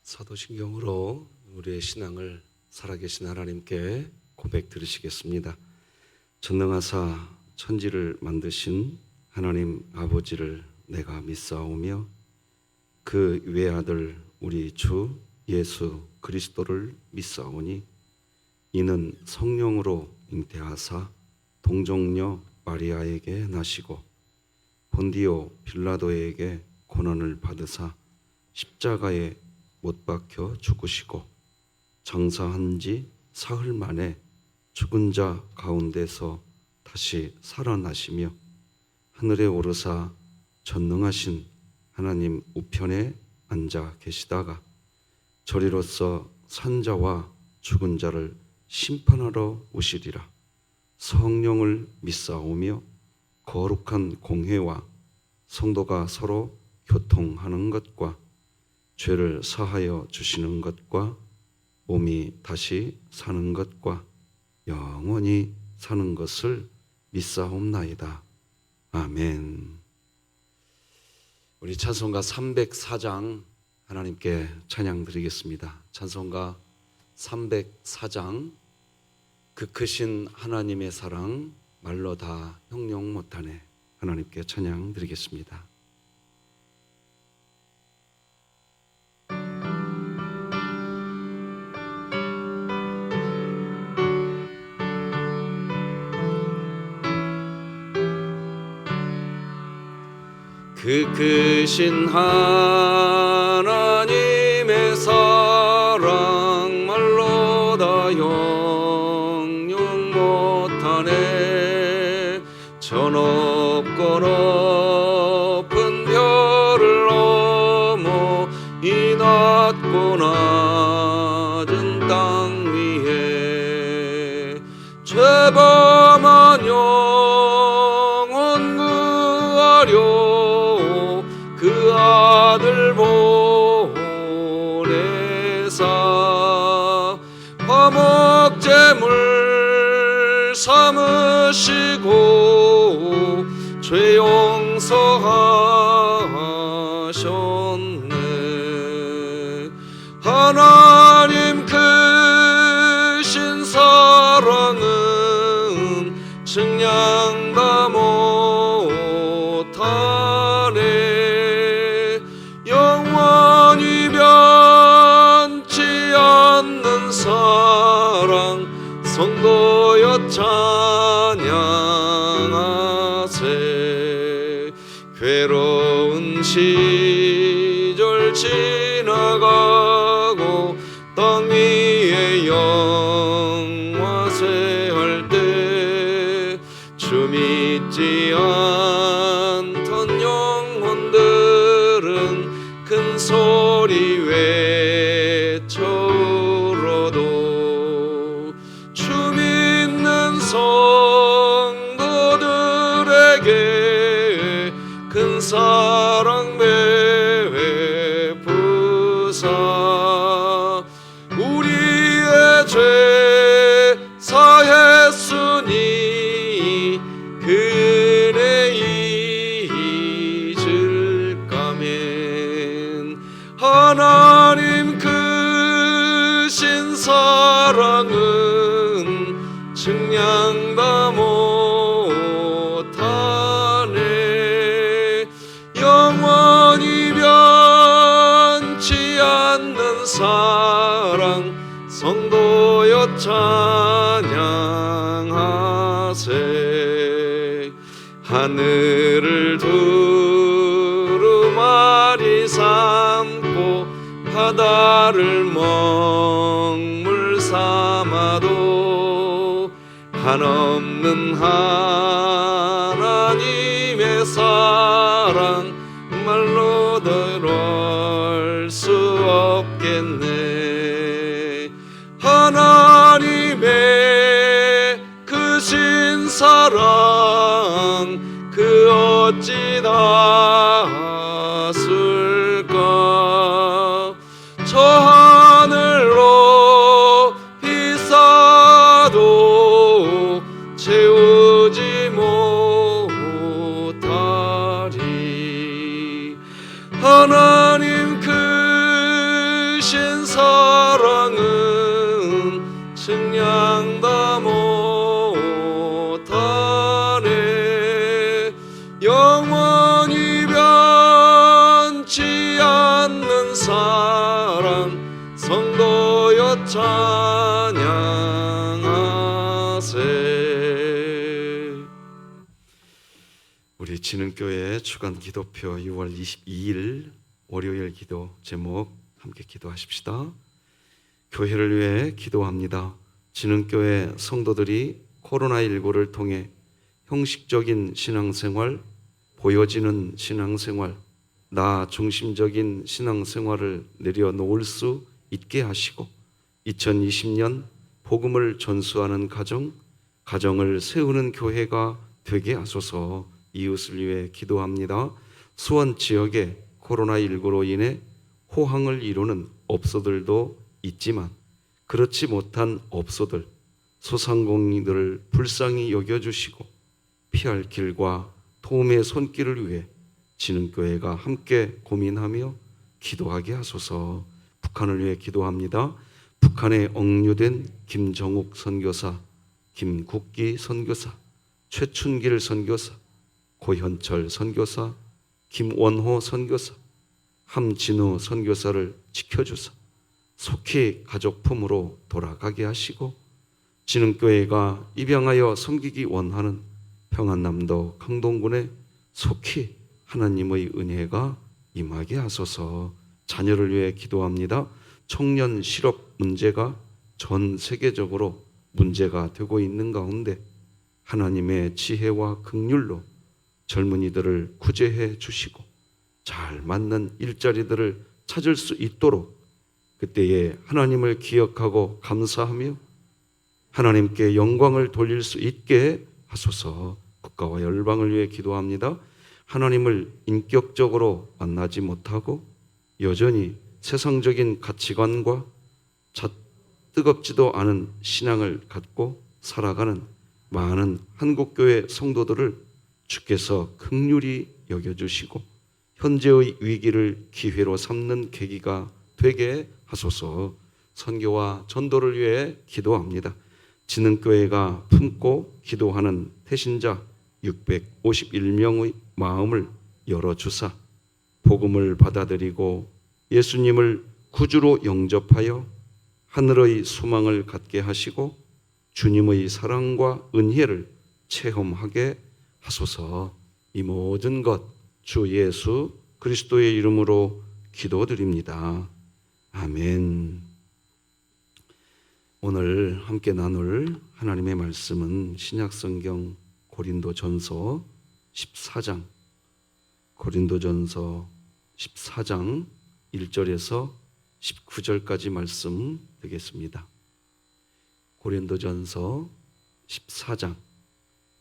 사도신경으로 우리의 신앙을 살아계신 하나님께 고백 드리시겠습니다. 전능하사 천지를 만드신 하나님 아버지를 내가 믿사오며 그 외아들 우리 주 예수 그리스도를 믿사오니 이는 성령으로 잉태하사 동정녀 마리아에게 나시고 본디오 빌라도에게 고난을 받으사 십자가에 못 박혀 죽으시고 장사한 지 사흘 만에 죽은 자 가운데서 다시 살아나시며 하늘에 오르사 전능하신 하나님 우편에 앉아 계시다가 저리로서 산자와 죽은 자를 심판하러 오시리라. 성령을 믿사오며 거룩한 공회와 성도가 서로 교통하는 것과 죄를 사하여 주시는 것과 몸이 다시 사는 것과 영원히 사는 것을 믿사옵나이다. 아멘. 우리 찬송가 304장 하나님께 찬양 드리겠습니다. 찬송가 304장 그 크신 하나님의 사랑 말로 다 형용 못하네. 하나님께 찬양 드리겠습니다. 그 크신 하나님의 사랑 말로 다 형용 못하네. 저 높고 높은 별을 넘어 이 낮고 낮은 땅 위에 죄범한 영혼 구하려 그 아들 보내사 화목제물 삼으시고 죄 용서하셨네. 하나님 크신 사랑은 측량 다 못하네. 영원히 변치 않는 사랑 성도여 찬양하세. 괴로운 시절 지나가고 땅 위에 영화세할 때 주 믿지 않던 영혼들은 큰 소리 외쳐 울어도 주 믿는 성도들에게 큰 사랑 베푸사 우리의 죄 사했으니 그네 잊을까면 하나님 크신 사랑은 측량 다 못하네. 영원히 변치 않는 사랑 성도여 찬양하세. 하늘을 두루마리 삼고 바다를 먹물 삼아도 한없는 하나님의 사랑 말로 들을 수 없겠네. 하나님의 크신 사랑 그 어찌 닿았을까. 저 하늘로 비싸도 채우지 못하리. 하나님 크신 사랑 성도여 찬양하세. 우리 진흥교회 주간 기도표 6월 22일 월요일 기도 제목 함께 기도하십시다. 교회를 위해 기도합니다. 진흥교회 성도들이 코로나19를 통해 형식적인 신앙생활, 보여지는 신앙생활, 나 중심적인 신앙생활을 내려놓을 수 있게 하시고 2020년 복음을 전수하는 가정을 세우는 교회가 되게 하소서. 이웃을 위해 기도합니다. 수원 지역에 코로나19로 인해 호황을 이루는 업소들도 있지만 그렇지 못한 업소들, 소상공인들을 불쌍히 여겨주시고 피할 길과 도움의 손길을 위해 진흥교회가 함께 고민하며 기도하게 하소서. 북한을 위해 기도합니다. 북한에 억류된 김정욱 선교사, 김국기 선교사, 최춘길 선교사, 고현철 선교사, 김원호 선교사, 함진우 선교사를 지켜주사 속히 가족 품으로 돌아가게 하시고 진흥교회가 입양하여 섬기기 원하는 평안남도 강동군에 속히 하나님의 은혜가 임하게 하소서. 자녀를 위해 기도합니다. 청년 실업 문제가 전 세계적으로 문제가 되고 있는 가운데 하나님의 지혜와 긍휼로 젊은이들을 구제해 주시고 잘 맞는 일자리들을 찾을 수 있도록 그때에 하나님을 기억하고 감사하며 하나님께 영광을 돌릴 수 있게 하소서. 국가와 열방을 위해 기도합니다. 하나님을 인격적으로 만나지 못하고 여전히 세상적인 가치관과 뜨겁지도 않은 신앙을 갖고 살아가는 많은 한국교회 성도들을 주께서 긍휼히 여겨주시고 현재의 위기를 기회로 삼는 계기가 되게 하소서. 선교와 전도를 위해 기도합니다. 진흥교회가 품고 기도하는 태신자 651명의 마음을 열어주사 복음을 받아들이고 예수님을 구주로 영접하여 하늘의 소망을 갖게 하시고 주님의 사랑과 은혜를 체험하게 하소서. 이 모든 것 주 예수 그리스도의 이름으로 기도드립니다. 아멘. 오늘 함께 나눌 하나님의 말씀은 신약성경 고린도전서 14장, 고린도전서 14장 1절에서 19절까지 말씀 되겠습니다. 고린도전서 14장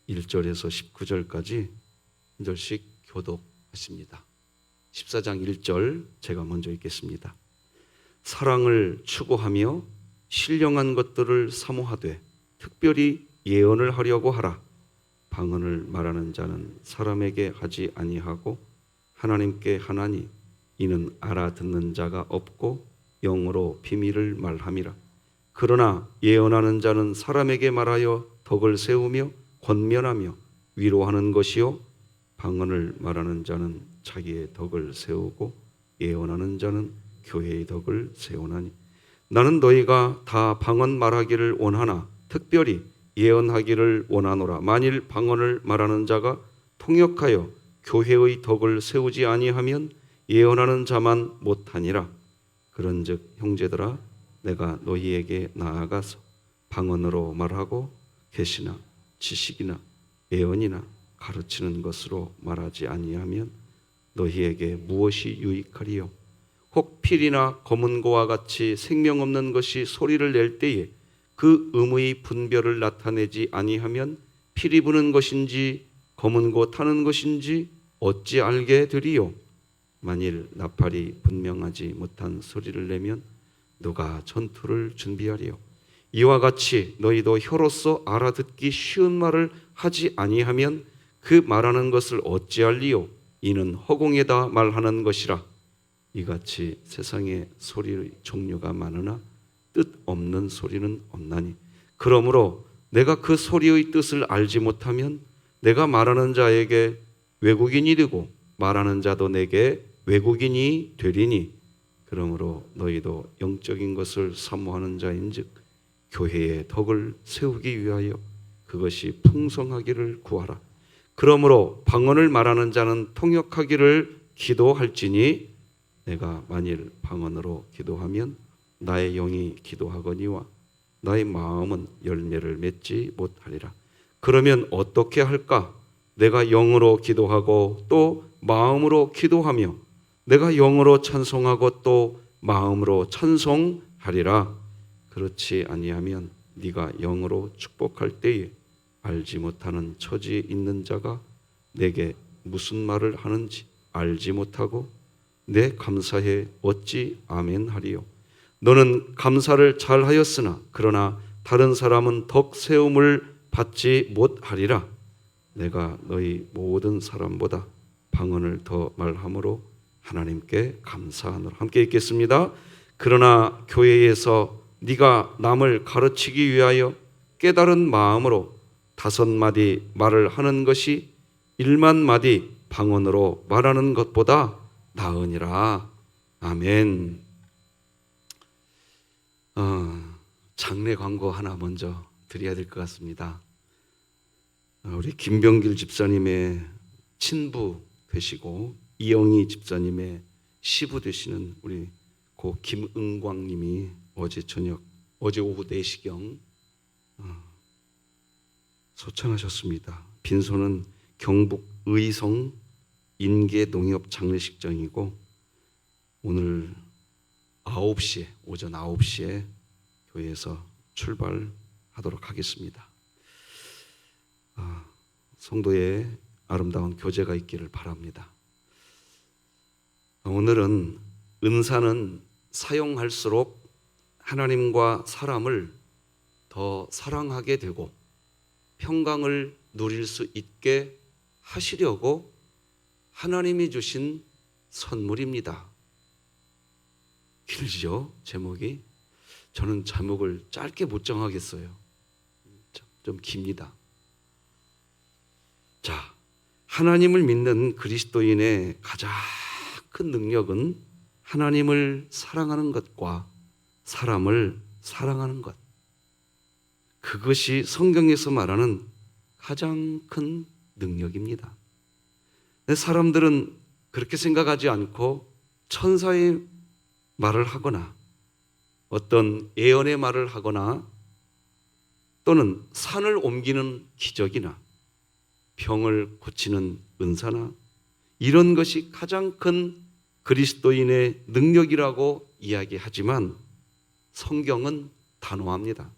1절에서 19절까지 한 절씩 교독하십니다. 14장 1절 제가 먼저 읽겠습니다. 사랑을 추구하며 신령한 것들을 사모하되 특별히 예언을 하려고 하라. 방언을 말하는 자는 사람에게 하지 아니하고 하나님께 하나니 이는 알아듣는 자가 없고 영으로 비밀을 말함이라. 그러나 예언하는 자는 사람에게 말하여 덕을 세우며 권면하며 위로하는 것이요 방언을 말하는 자는 자기의 덕을 세우고 예언하는 자는 교회의 덕을 세우나니 나는 너희가 다 방언 말하기를 원하나 특별히 예언하기를 원하노라. 만일 방언을 말하는 자가 통역하여 교회의 덕을 세우지 아니하면 예언하는 자만 못하니라. 그런즉 형제들아 내가 너희에게 나아가서 방언으로 말하고 계시나 지식이나 예언이나 가르치는 것으로 말하지 아니하면 너희에게 무엇이 유익하리요? 혹 필이나 검은고와 같이 생명 없는 것이 소리를 낼 때에 그 음의 분별을 나타내지 아니하면 필이 부는 것인지 검은고 타는 것인지 어찌 알게 되리요? 만일 나팔이 분명하지 못한 소리를 내면 누가 전투를 준비하리요? 이와 같이 너희도 혀로서 알아듣기 쉬운 말을 하지 아니하면 그 말하는 것을 어찌할리요? 이는 허공에다 말하는 것이라. 이같이 세상에 소리의 종류가 많으나 뜻 없는 소리는 없나니 그러므로 내가 그 소리의 뜻을 알지 못하면 내가 말하는 자에게 외국인이 되고 말하는 자도 내게 외국인이 되리니 그러므로 너희도 영적인 것을 사모하는 자인즉 교회의 덕을 세우기 위하여 그것이 풍성하기를 구하라. 그러므로 방언을 말하는 자는 통역하기를 기도할지니 내가 만일 방언으로 기도하면 나의 영이 기도하거니와 나의 마음은 열매를 맺지 못하리라. 그러면 어떻게 할까? 내가 영으로 기도하고 또 마음으로 기도하며 내가 영으로 찬송하고 또 마음으로 찬송하리라. 그렇지 아니하면 네가 영으로 축복할 때에 알지 못하는 처지에 있는 자가 내게 무슨 말을 하는지 알지 못하고 내 감사에 어찌 아멘하리요. 너는 감사를 잘하였으나 그러나 다른 사람은 덕 세움을 받지 못하리라. 내가 너희 모든 사람보다 방언을 더 말함으로 하나님께 감사하노라. 함께 읽겠습니다. 그러나 교회에서 네가 남을 가르치기 위하여 깨달은 마음으로 5마디 말을 하는 것이 1만마디 방언으로 말하는 것보다 나으니라. 아멘. 장례 광고 하나 먼저 드려야 될 것 같습니다. 우리 김병길 집사님의 친부 되시고 이영희 집사님의 시부 되시는 우리 고 김은광님이 어제 오후 4시경 소천하셨습니다. 빈소는 경북 의성 인계농협 장례식장이고 오늘 오전 9시에 교회에서 출발하도록 하겠습니다. 성도의 아름다운 교제가 있기를 바랍니다. 오늘은 은사는 사용할수록 하나님과 사람을 더 사랑하게 되고 평강을 누릴 수 있게 하시려고 하나님이 주신 선물입니다. 길죠? 제목이. 저는 제목을 짧게 못 정하겠어요. 좀 깁니다. 자, 하나님을 믿는 그리스도인의 가장 큰 능력은 하나님을 사랑하는 것과 사람을 사랑하는 것. 그것이 성경에서 말하는 가장 큰 능력입니다. 사람들은 그렇게 생각하지 않고 천사의 말을 하거나 어떤 예언의 말을 하거나 또는 산을 옮기는 기적이나 병을 고치는 은사나 이런 것이 가장 큰 그리스도인의 능력이라고 이야기하지만 성경은 단호합니다.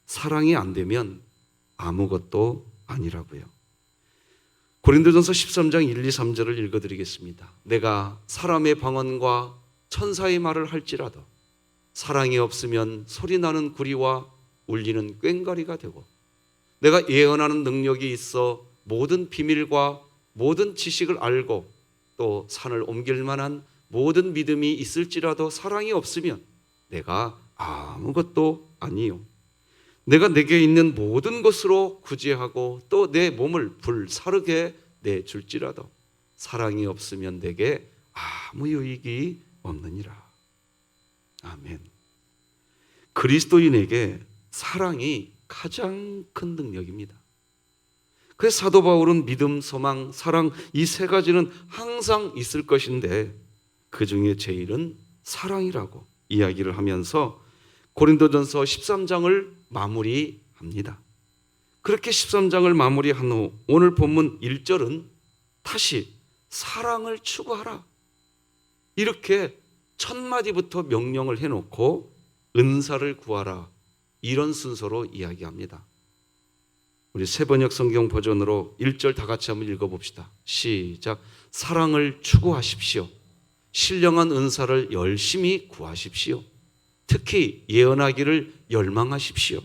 사랑이 안 되면 아무것도 아니라고요. 고린도전서 13장 1, 2, 3절을 읽어드리겠습니다. 내가 사람의 방언과 천사의 말을 할지라도 사랑이 없으면 소리나는 구리와 울리는 꽹과리가 되고 내가 예언하는 능력이 있어 모든 비밀과 모든 지식을 알고 또 산을 옮길 만한 모든 믿음이 있을지라도 사랑이 없으면 내가 아무것도 아니요. 내가 내게 있는 모든 것으로 구제하고 또 내 몸을 불사르게 내줄지라도 사랑이 없으면 내게 아무 유익이 없느니라. 아멘. 그리스도인에게 사랑이 가장 큰 능력입니다. 그래서 사도 바울은 믿음, 소망, 사랑 이 3가지는 항상 있을 것인데 그 중에 제일은 사랑이라고 이야기를 하면서 고린도전서 13장을 마무리합니다. 그렇게 13장을 마무리한 후 오늘 본문 1절은 다시 사랑을 추구하라. 이렇게 첫 마디부터 명령을 해놓고 은사를 구하라. 이런 순서로 이야기합니다. 우리 새번역 성경 버전으로 1절 다 같이 한번 읽어봅시다. 시작. 사랑을 추구하십시오. 신령한 은사를 열심히 구하십시오. 특히 예언하기를 열망하십시오.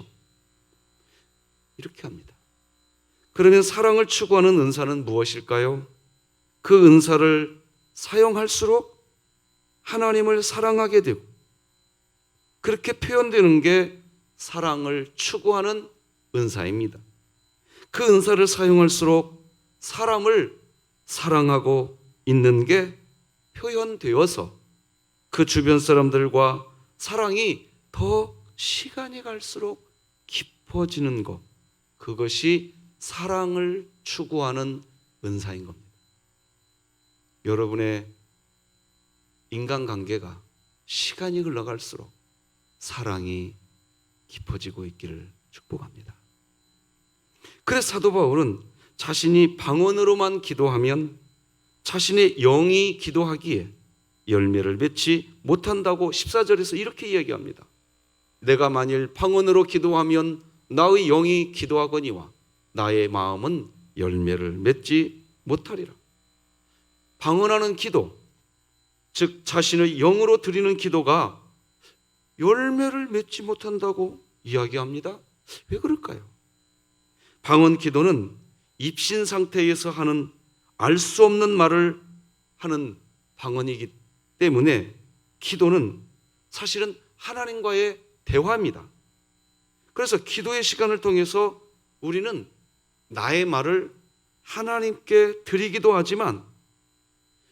이렇게 합니다. 그러면 사랑을 추구하는 은사는 무엇일까요? 그 은사를 사용할수록 하나님을 사랑하게 되고 그렇게 표현되는 게 사랑을 추구하는 은사입니다. 그 은사를 사용할수록 사람을 사랑하고 있는 게 표현되어서 그 주변 사람들과 사랑이 더 시간이 갈수록 깊어지는 것, 그것이 사랑을 추구하는 은사인 겁니다. 여러분의 인간관계가 시간이 흘러갈수록 사랑이 깊어지고 있기를 축복합니다. 그래서 사도 바울은 자신이 방언으로만 기도하면 자신의 영이 기도하기에 열매를 맺지 못한다고 14절에서 이렇게 이야기합니다. 내가 만일 방언으로 기도하면 나의 영이 기도하거니와 나의 마음은 열매를 맺지 못하리라. 방언하는 기도, 즉 자신의 영으로 드리는 기도가 열매를 맺지 못한다고 이야기합니다. 왜 그럴까요? 방언 기도는 입신 상태에서 하는 알 수 없는 말을 하는 방언이기 때문에 기도는 사실은 하나님과의 대화입니다. 그래서 기도의 시간을 통해서 우리는 나의 말을 하나님께 드리기도 하지만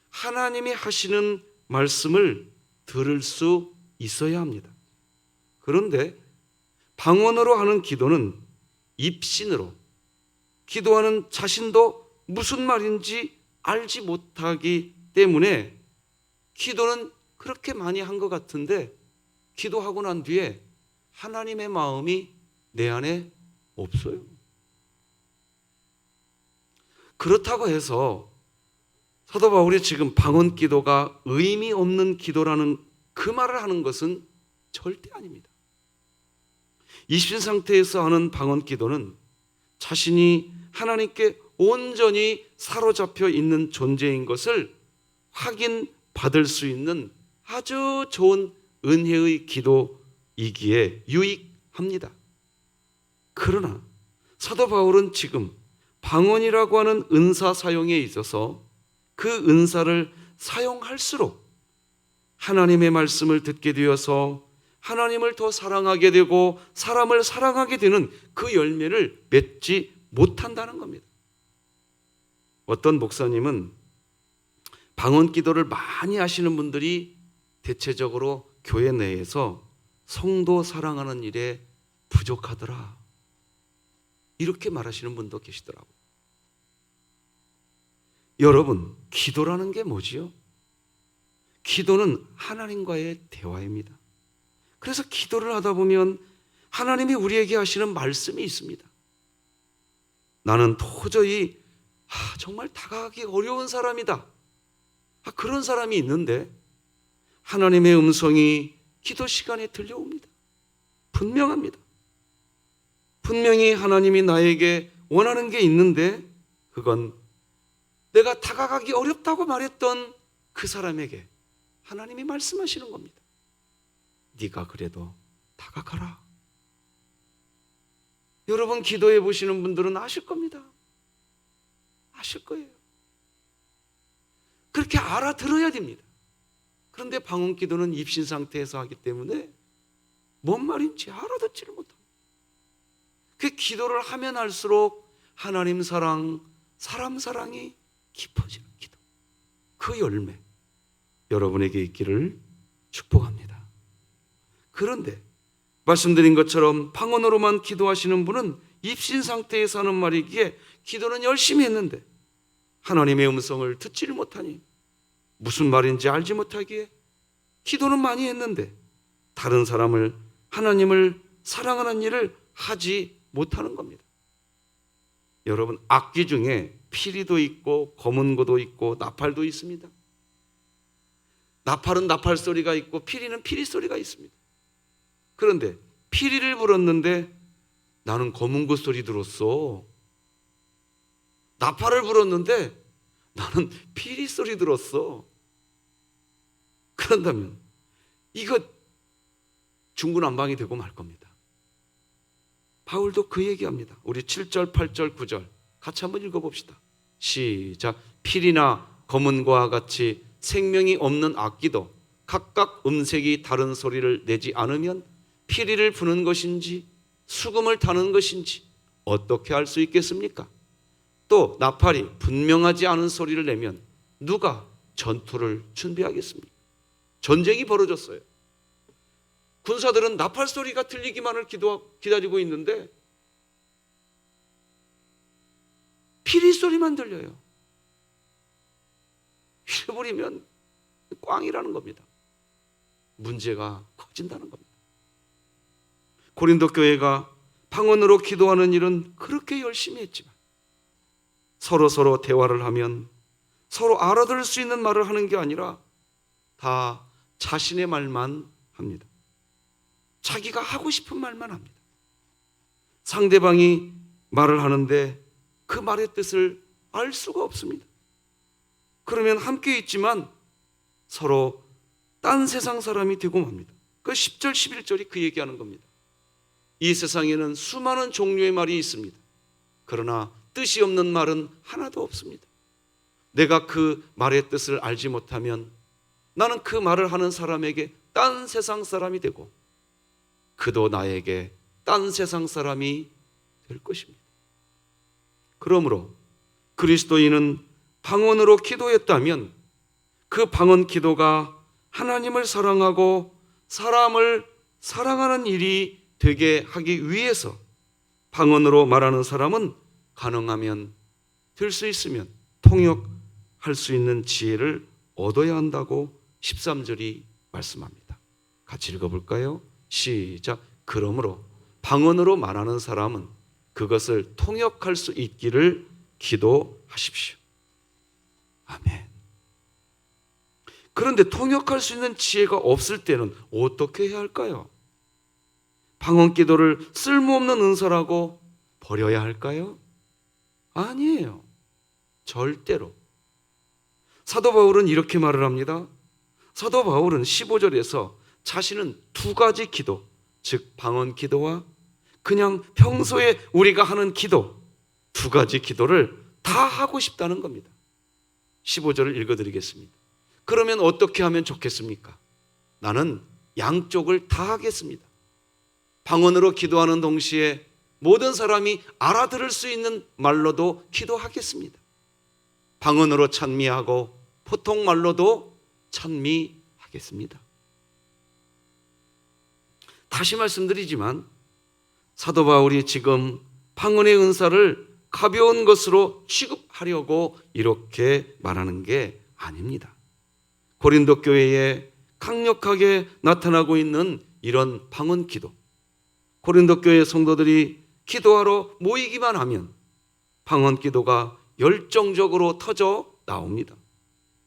하나님이 하시는 말씀을 들을 수 있어야 합니다. 그런데 방언으로 하는 기도는 입신으로, 기도하는 자신도 무슨 말인지 알지 못하기 때문에 기도는 그렇게 많이 한 것 같은데 기도하고 난 뒤에 하나님의 마음이 내 안에 없어요. 그렇다고 해서 사도 바울이 지금 방언 기도가 의미 없는 기도라는 그 말을 하는 것은 절대 아닙니다. 입신 상태에서 하는 방언 기도는 자신이 하나님께 온전히 사로잡혀 있는 존재인 것을 확인받을 수 있는 아주 좋은 은혜의 기도이기에 유익합니다. 그러나 사도 바울은 지금 방언이라고 하는 은사 사용에 있어서 그 은사를 사용할수록 하나님의 말씀을 듣게 되어서 하나님을 더 사랑하게 되고 사람을 사랑하게 되는 그 열매를 맺지 못한다는 겁니다. 어떤 목사님은 방언 기도를 많이 하시는 분들이 대체적으로 교회 내에서 성도 사랑하는 일에 부족하더라, 이렇게 말하시는 분도 계시더라고요. 여러분, 기도라는 게 뭐지요? 기도는 하나님과의 대화입니다. 그래서 기도를 하다 보면 하나님이 우리에게 하시는 말씀이 있습니다. 나는 도저히 정말 다가가기 어려운 사람이다, 그런 사람이 있는데 하나님의 음성이 기도 시간에 들려옵니다. 분명합니다. 분명히 하나님이 나에게 원하는 게 있는데 그건 내가 다가가기 어렵다고 말했던 그 사람에게 하나님이 말씀하시는 겁니다. 네가 그래도 다가가라. 여러분, 기도해 보시는 분들은 아실 겁니다. 아실 거예요. 그렇게 알아들어야 됩니다. 그런데 방언 기도는 입신 상태에서 하기 때문에 뭔 말인지 알아듣지를 못합니다. 그 기도를 하면 할수록 하나님 사랑, 사람 사랑이 깊어지는 기도, 그 열매 여러분에게 있기를 축복합니다. 그런데 말씀드린 것처럼 방언으로만 기도하시는 분은 입신 상태에서 하는 말이기에 기도는 열심히 했는데 하나님의 음성을 듣지를 못하니 무슨 말인지 알지 못하기에 기도는 많이 했는데 다른 사람을, 하나님을 사랑하는 일을 하지 못하는 겁니다. 여러분, 악기 중에 피리도 있고 검은고도 있고 나팔도 있습니다. 나팔은 나팔 소리가 있고 피리는 피리 소리가 있습니다. 그런데 피리를 불었는데 나는 검은고 소리 들었어. 나팔을 불었는데 나는 피리 소리 들었어. 그런다면 이거 중구난방이 되고 말 겁니다. 바울도 그 얘기합니다. 우리 7절, 8절, 9절 같이 한번 읽어봅시다. 시작. 피리나 검은고와 같이 생명이 없는 악기도 각각 음색이 다른 소리를 내지 않으면 피리를 부는 것인지 수금을 타는 것인지 어떻게 알 수 있겠습니까? 또 나팔이 분명하지 않은 소리를 내면 누가 전투를 준비하겠습니까? 전쟁이 벌어졌어요. 군사들은 나팔 소리가 들리기만을 기다리고 있는데 피리 소리만 들려요. 잃어버리면 꽝이라는 겁니다. 문제가 커진다는 겁니다. 고린도 교회가 방언으로 기도하는 일은 그렇게 열심히 했지만 서로 대화를 하면 서로 알아들을 수 있는 말을 하는 게 아니라 다 자신의 말만 합니다. 자기가 하고 싶은 말만 합니다. 상대방이 말을 하는데 그 말의 뜻을 알 수가 없습니다. 그러면 함께 있지만 서로 딴 세상 사람이 되고 맙니다. 그 10절 11절이 그 얘기하는 겁니다. 이 세상에는 수많은 종류의 말이 있습니다. 그러나 뜻이 없는 말은 하나도 없습니다. 내가 그 말의 뜻을 알지 못하면 나는 그 말을 하는 사람에게 딴 세상 사람이 되고 그도 나에게 딴 세상 사람이 될 것입니다. 그러므로 그리스도인은 방언으로 기도했다면 그 방언 기도가 하나님을 사랑하고 사람을 사랑하는 일이 되게 하기 위해서 방언으로 말하는 사람은 가능하면 될 수 있으면 통역할 수 있는 지혜를 얻어야 한다고 13절이 말씀합니다. 같이 읽어볼까요? 시작. 그러므로 방언으로 말하는 사람은 그것을 통역할 수 있기를 기도하십시오. 아멘. 그런데 통역할 수 있는 지혜가 없을 때는 어떻게 해야 할까요? 방언 기도를 쓸모없는 은사라고 버려야 할까요? 아니에요. 절대로. 사도 바울은 이렇게 말을 합니다. 사도 바울은 15절에서 자신은 두 가지 기도, 즉 방언 기도와 그냥 평소에 우리가 하는 기도, 두 가지 기도를 다 하고 싶다는 겁니다. 15절을 읽어드리겠습니다. 그러면 어떻게 하면 좋겠습니까? 나는 양쪽을 다 하겠습니다. 방언으로 기도하는 동시에 모든 사람이 알아들을 수 있는 말로도 기도하겠습니다. 방언으로 찬미하고 보통 말로도 찬미하겠습니다. 다시 말씀드리지만 사도 바울이 지금 방언의 은사를 가벼운 것으로 취급하려고 이렇게 말하는 게 아닙니다. 고린도 교회에 강력하게 나타나고 있는 이런 방언 기도, 고린도 교회 성도들이 기도하러 모이기만 하면 방언 기도가 열정적으로 터져 나옵니다.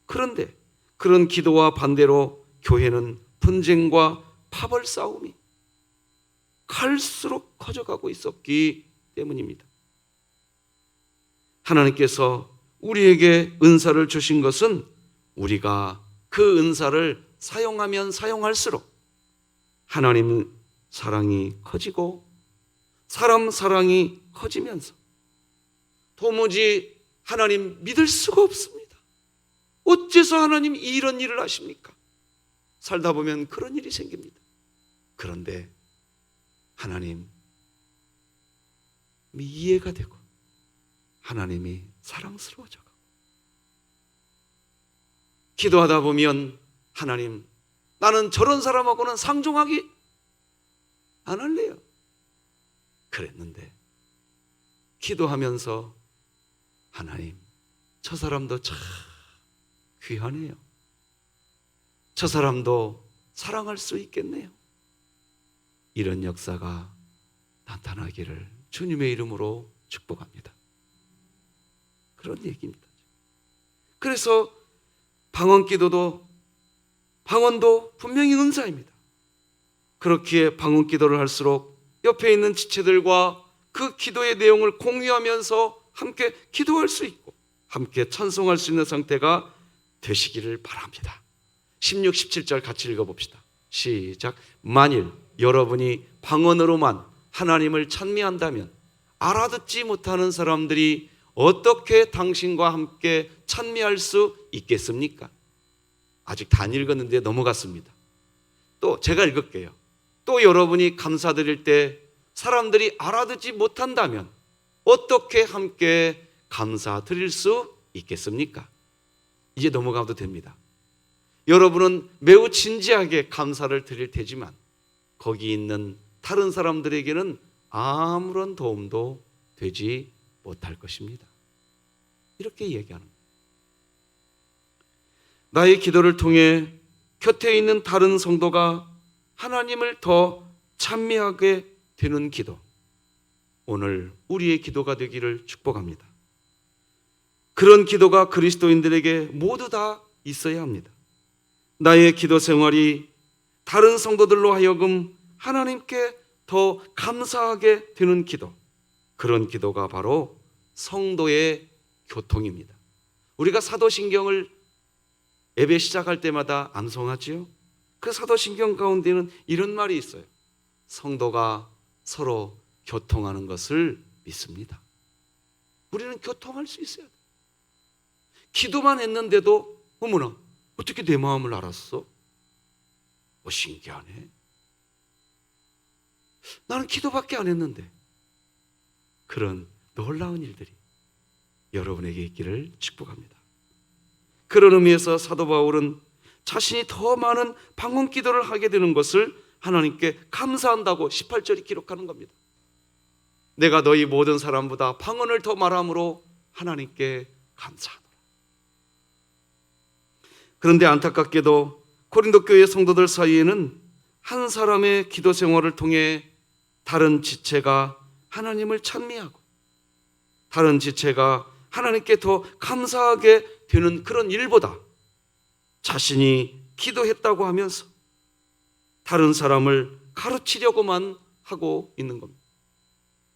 그런데 그런 기도와 반대로 교회는 분쟁과 파벌 싸움이 갈수록 커져가고 있었기 때문입니다. 하나님께서 우리에게 은사를 주신 것은 우리가 그 은사를 사용하면 사용할수록 하나님 사랑이 커지고 사람 사랑이 커지면서 도무지 하나님 믿을 수가 없습니다. 어째서 하나님 이런 일을 하십니까? 살다 보면 그런 일이 생깁니다. 그런데 하나님이 이해가 되고 하나님이 사랑스러워져 가고 기도하다 보면 하나님, 나는 저런 사람하고는 상종하기 안 할래요. 그랬는데 기도하면서 하나님, 저 사람도 참 귀하네요. 저 사람도 사랑할 수 있겠네요. 이런 역사가 나타나기를 주님의 이름으로 축복합니다. 그런 얘기입니다. 그래서 방언 기도도 방언도 분명히 은사입니다. 그렇기에 방언 기도를 할수록 옆에 있는 지체들과 그 기도의 내용을 공유하면서 함께 기도할 수 있고 함께 찬송할 수 있는 상태가 되시기를 바랍니다. 16, 17절 같이 읽어봅시다. 시작. 만일 여러분이 방언으로만 하나님을 찬미한다면 알아듣지 못하는 사람들이 어떻게 당신과 함께 찬미할 수 있겠습니까? 아직 다 안 읽었는데 넘어갔습니다. 또 제가 읽을게요. 또 여러분이 감사드릴 때 사람들이 알아듣지 못한다면 어떻게 함께 감사드릴 수 있겠습니까? 이제 넘어가도 됩니다. 여러분은 매우 진지하게 감사를 드릴 테지만 거기 있는 다른 사람들에게는 아무런 도움도 되지 못할 것입니다. 이렇게 얘기하는 거예요. 나의 기도를 통해 곁에 있는 다른 성도가 하나님을 더 찬미하게 되는 기도, 오늘 우리의 기도가 되기를 축복합니다. 그런 기도가 그리스도인들에게 모두 다 있어야 합니다. 나의 기도 생활이 다른 성도들로 하여금 하나님께 더 감사하게 되는 기도, 그런 기도가 바로 성도의 교통입니다. 우리가 사도신경을 예배 시작할 때마다 암송하지요. 그 사도신경 가운데는 이런 말이 있어요. 성도가 서로 교통하는 것을 믿습니다. 우리는 교통할 수 있어야 돼. 기도만 했는데도 어머나 어떻게 내 마음을 알았어? 신기하네. 나는 기도밖에 안 했는데. 그런 놀라운 일들이 여러분에게 있기를 축복합니다. 그런 의미에서 사도 바울은 자신이 더 많은 방언 기도를 하게 되는 것을 하나님께 감사한다고 18절이 기록하는 겁니다. 내가 너희 모든 사람보다 방언을 더 말함으로 하나님께 감사하노라. 그런데 안타깝게도 고린도 교회 성도들 사이에는 한 사람의 기도 생활을 통해 다른 지체가 하나님을 찬미하고 다른 지체가 하나님께 더 감사하게 되는 그런 일보다 자신이 기도했다고 하면서 다른 사람을 가르치려고만 하고 있는 겁니다.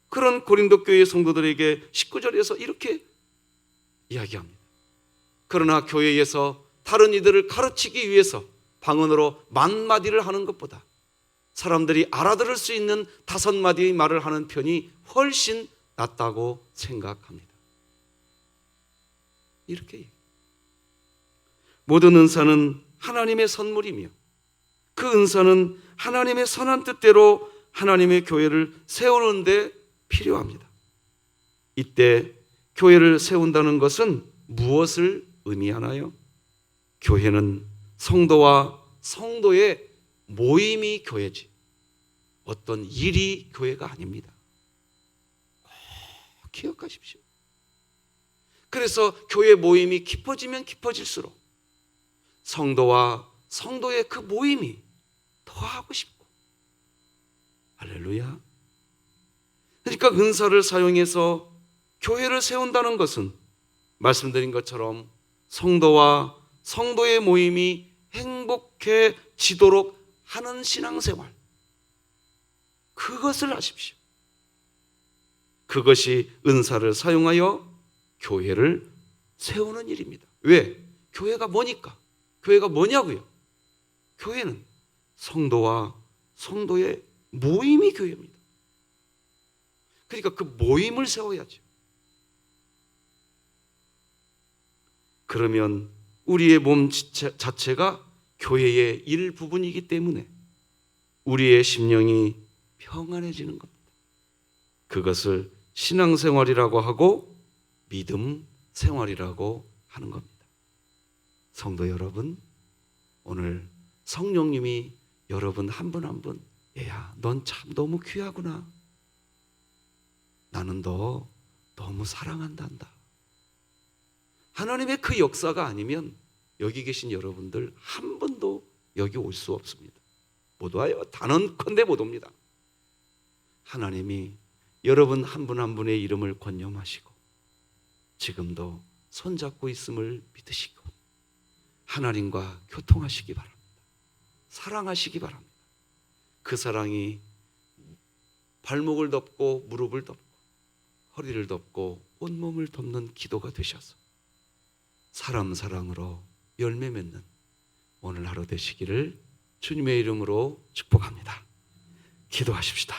그런 고린도 교회 성도들에게 19절에서 이렇게 이야기합니다. 그러나 교회에서 다른 이들을 가르치기 위해서 방언으로 10,000마디를 하는 것보다 사람들이 알아들을 수 있는 5마디의 말을 하는 편이 훨씬 낫다고 생각합니다. 이렇게 모든 은사는 하나님의 선물이며 그 은사는 하나님의 선한 뜻대로 하나님의 교회를 세우는 데 필요합니다. 이때 교회를 세운다는 것은 무엇을 의미하나요? 교회는 성도와 성도의 모임이 교회지 어떤 일이 교회가 아닙니다. 꼭 기억하십시오. 그래서 교회 모임이 깊어지면 깊어질수록 성도와 성도의 그 모임이 더 하고 싶고, 할렐루야. 그러니까 은사를 사용해서 교회를 세운다는 것은 말씀드린 것처럼 성도와 성도의 모임이 행복해지도록 하는 신앙생활, 그것을 하십시오. 그것이 은사를 사용하여 교회를 세우는 일입니다. 왜? 교회가 뭐니까? 교회가 뭐냐고요? 교회는 성도와 성도의 모임이 교회입니다. 그러니까 그 모임을 세워야죠. 그러면 우리의 몸 자체가 교회의 일부분이기 때문에 우리의 심령이 평안해지는 겁니다. 그것을 신앙생활이라고 하고 믿음 생활이라고 하는 겁니다. 성도 여러분, 오늘 성령님이 여러분 한 분 한 분, 얘야, 넌 참 너무 귀하구나. 나는 너 너무 사랑한단다. 하나님의 그 역사가 아니면 여기 계신 여러분들 한 번도 여기 올 수 없습니다. 못 와요. 단언컨대 못 옵니다. 하나님이 여러분 한 분 한 분의 이름을 권념하시고 지금도 손잡고 있음을 믿으시고 하나님과 교통하시기 바랍니다. 사랑하시기 바랍니다. 그 사랑이 발목을 덮고 무릎을 덮고 허리를 덮고 온몸을 덮는 기도가 되셔서 사람 사랑으로 열매 맺는 오늘 하루 되시기를 주님의 이름으로 축복합니다. 기도하십시다.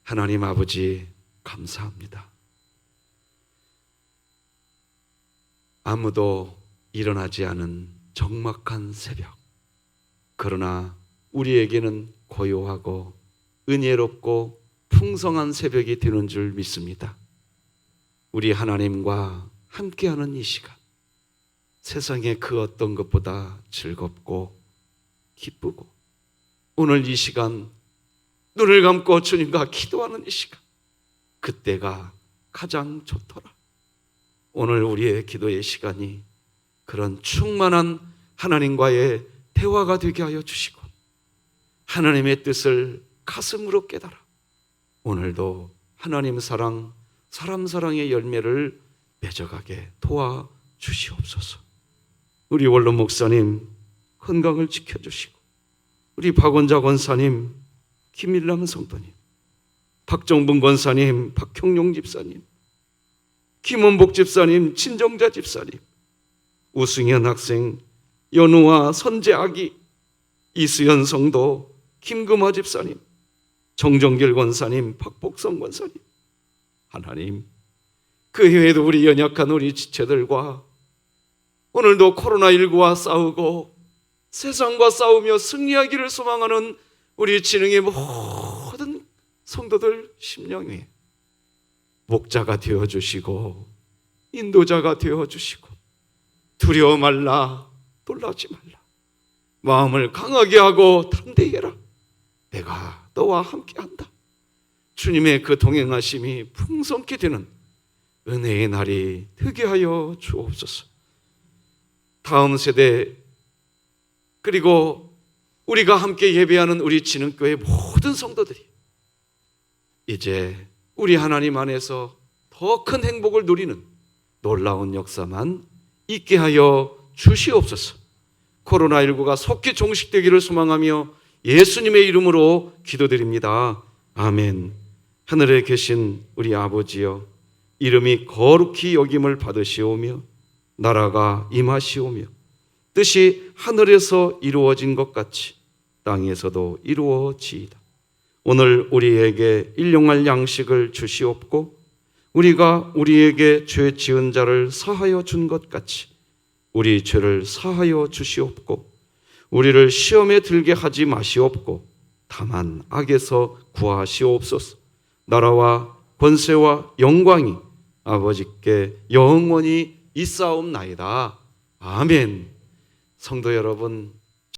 하나님 아버지, 감사합니다. 아무도 일어나지 않은 적막한 새벽, 그러나 우리에게는 고요하고 은혜롭고 풍성한 새벽이 되는 줄 믿습니다. 우리 하나님과 함께하는 이 시간, 세상의 그 어떤 것보다 즐겁고 기쁘고, 오늘 이 시간 눈을 감고 주님과 기도하는 이 시간, 그때가 가장 좋더라. 오늘 우리의 기도의 시간이 그런 충만한 하나님과의 대화가 되게 하여 주시고, 하나님의 뜻을 가슴으로 깨달아 오늘도 하나님 사랑, 사람 사랑의 열매를 맺어가게 도와주시옵소서. 우리 원로 목사님 건강을 지켜주시고, 우리 박원자 권사님, 김일남 성도님, 박정분 권사님, 박형용 집사님, 김원복 집사님, 친정자 집사님, 우승현 학생, 연우와 선재 아기, 이수연 성도, 김금화 집사님, 정정길 권사님, 박복성 권사님, 하나님, 그 외에도 우리 연약한 우리 지체들과 오늘도 코로나19와 싸우고 세상과 싸우며 승리하기를 소망하는 우리 진흥의 모든 성도들 심령 위에 목자가 되어주시고 인도자가 되어주시고, 두려워 말라, 놀라지 말라, 마음을 강하게 하고 담대히 해라, 내가 너와 함께한다. 주님의 그 동행하심이 풍성케 되는 은혜의 날이 되게 하여 주옵소서. 다음 세대, 그리고 우리가 함께 예배하는 우리 진흥교회 모든 성도들이 이제 우리 하나님 안에서 더 큰 행복을 누리는 놀라운 역사만 있게 하여 주시옵소서. 코로나19가 속히 종식되기를 소망하며 예수님의 이름으로 기도드립니다. 아멘. 하늘에 계신 우리 아버지여, 이름이 거룩히 여김을 받으시오며 나라가 임하시오며 뜻이 하늘에서 이루어진 것 같이 땅에서도 이루어지이다. 오늘 우리에게 일용할 양식을 주시옵고, 우리가 우리에게 죄 지은 자를 사하여 준 것 같이 우리 죄를 사하여 주시옵고, 우리를 시험에 들게 하지 마시옵고 다만 악에서 구하시옵소서. 나라와 권세와 영광이 아버지께 영원히 있사옵나이다. 아멘. 성도 여러분,